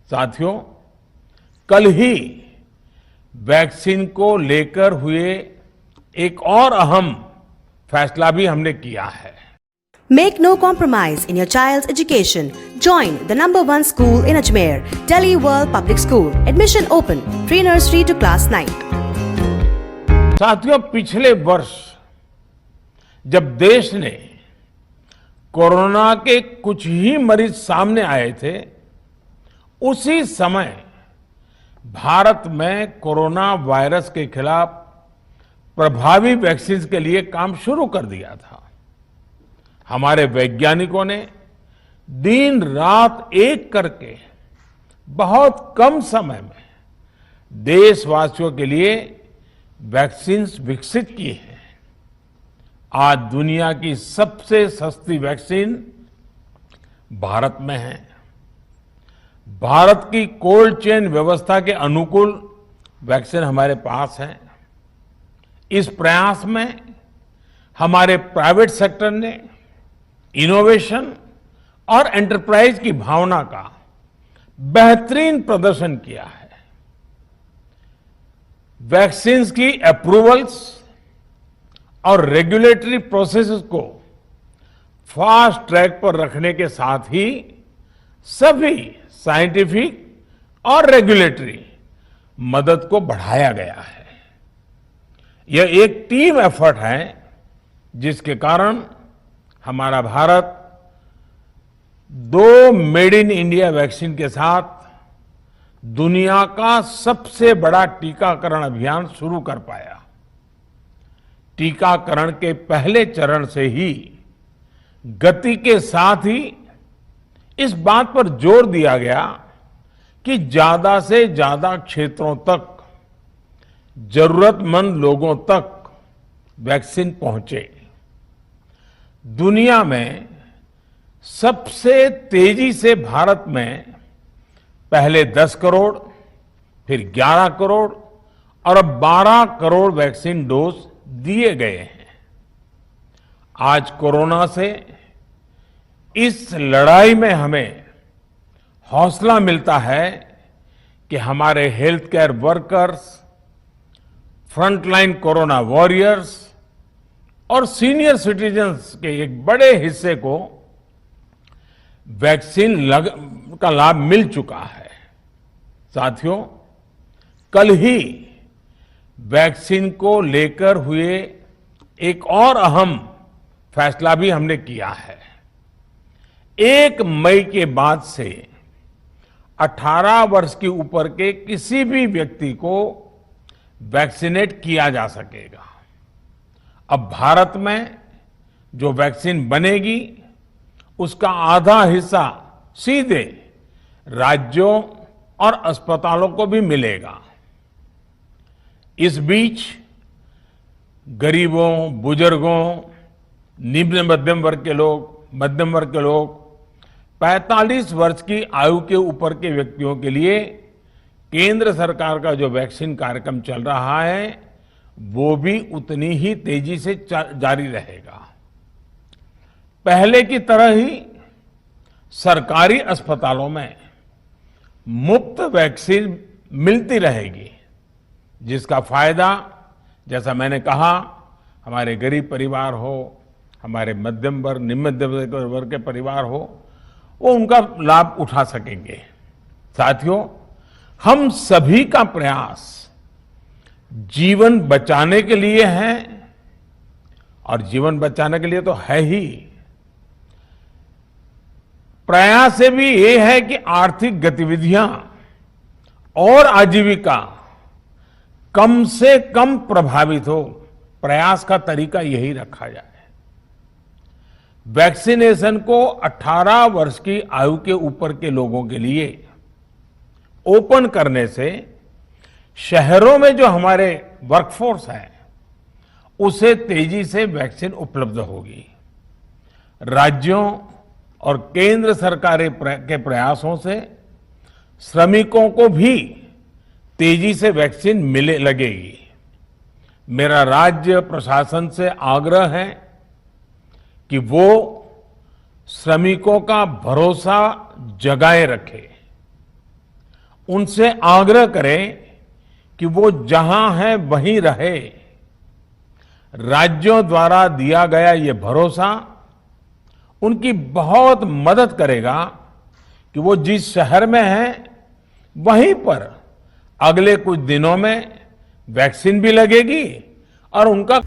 साथियों, कल ही वैक्सीन को लेकर हुए एक और अहम फैसला भी हमने किया है। Make no compromise in your child's education. Join the #1 school in Ajmer, Delhi World Public School. Admission open. Pre-nursery to class 9. साथियों, पिछले वर्ष जब देश ने कोरोना के कुछ ही मरीज सामने आए थे, उसी समय भारत में कोरोना वायरस के खिलाफ प्रभावी वैक्सीन के लिए काम शुरू कर दिया था। हमारे वैज्ञानिकों ने दिन रात एक करके बहुत कम समय में देशवासियों के लिए वैक्सीन विकसित की है। आज दुनिया की सबसे सस्ती वैक्सीन भारत में है। भारत की कोल्ड चेन व्यवस्था के अनुकूल वैक्सीन हमारे पास है। इस प्रयास में हमारे प्राइवेट सेक्टर ने इनोवेशन और एंटरप्राइज की भावना का बेहतरीन प्रदर्शन किया है। वैक्सीन्स की अप्रूवल्स और रेगुलेटरी प्रोसेसेस को फास्ट ट्रैक पर रखने के साथ ही सभी साइंटिफिक और रेगुलेटरी मदद को बढ़ाया गया है। यह एक टीम एफर्ट है, जिसके कारण हमारा Bharat 2 made in India vaccine के साथ दुनिया का सबसे बड़ा टीकाकरण अभियान शुरू कर पाया। टीकाकरण के पहले चरण से ही गति के साथ ही इस बात पर जोर दिया गया कि ज्यादा से ज्यादा क्षेत्रों तक, जरूरतमंद लोगों तक वैक्सीन पहुंचे। दुनिया में सबसे तेजी से भारत में पहले 10 करोड़, फिर 11 करोड़ और अब 12 करोड़ वैक्सीन डोज दिए गए हैं। आज कोरोना से इस लड़ाई में हमें हौसला मिलता है कि हमारे health care workers, frontline corona warriors और सीनियर सिटीजन्स के एक बड़े हिस्से को वैक्सीन का लाभ मिल चुका है। साथियों, कल ही वैक्सीन को लेकर हुए एक और अहम फैसला भी हमने किया है। 1 मई के बाद से 18 वर्ष के ऊपर के किसी भी व्यक्ति को वैक्सीनेट किया जा सकेगा। अब भारत में जो वैक्सीन बनेगी, उसका आधा हिस्सा सीधे राज्यों और अस्पतालों को भी मिलेगा। इस बीच गरीबों, बुजुर्गों, निम्न मध्यम वर्ग के लोग 45 वर्ष की आयु के ऊपर के व्यक्तियों के लिए केंद्र सरकार का जो वैक्सीन कार्यक्रम चल रहा है, वो भी उतनी ही तेजी से जारी रहेगा। पहले की तरह ही सरकारी अस्पतालों में मुफ्त वैक्सीन मिलती रहेगी, जिसका फायदा, जैसा मैंने कहा, हमारे गरीब परिवार हो, हमारे मध्यम वर्ग, निम्न मध्यम वर्ग के परिवार हो, वो उनका लाभ उठा सकेंगे। साथियों, हम सभी का प्रयास जीवन बचाने के लिए है, और जीवन बचाने के लिए तो है ही। प्रयास से भी ये है कि आर्थिक गतिविधियां और आजीविका कम से कम प्रभावित हो। प्रयास का तरीका यही रखा जाए। वैक्सीनेशन को 18 वर्ष की आयु के ऊपर के लोगों के लिए ओपन करने से शहरों में जो हमारे वर्कफोर्स है, उसे तेजी से वैक्सीन उपलब्ध होगी। राज्यों और केंद्र सरकार के प्रयासों से श्रमिकों को भी तेजी से वैक्सीन मिले लगेगी। मेरा राज्य प्रशासन से आग्रह है कि वो श्रमिकों का भरोसा जगाए रखे। उनसे आग्रह करें कि वो जहां है वहीं रहे। राज्यों द्वारा दिया गया ये भरोसा उनकी बहुत मदद करेगा कि वो जिस शहर में हैं वहीं पर अगले कुछ दिनों में वैक्सीन भी लगेगी और उनका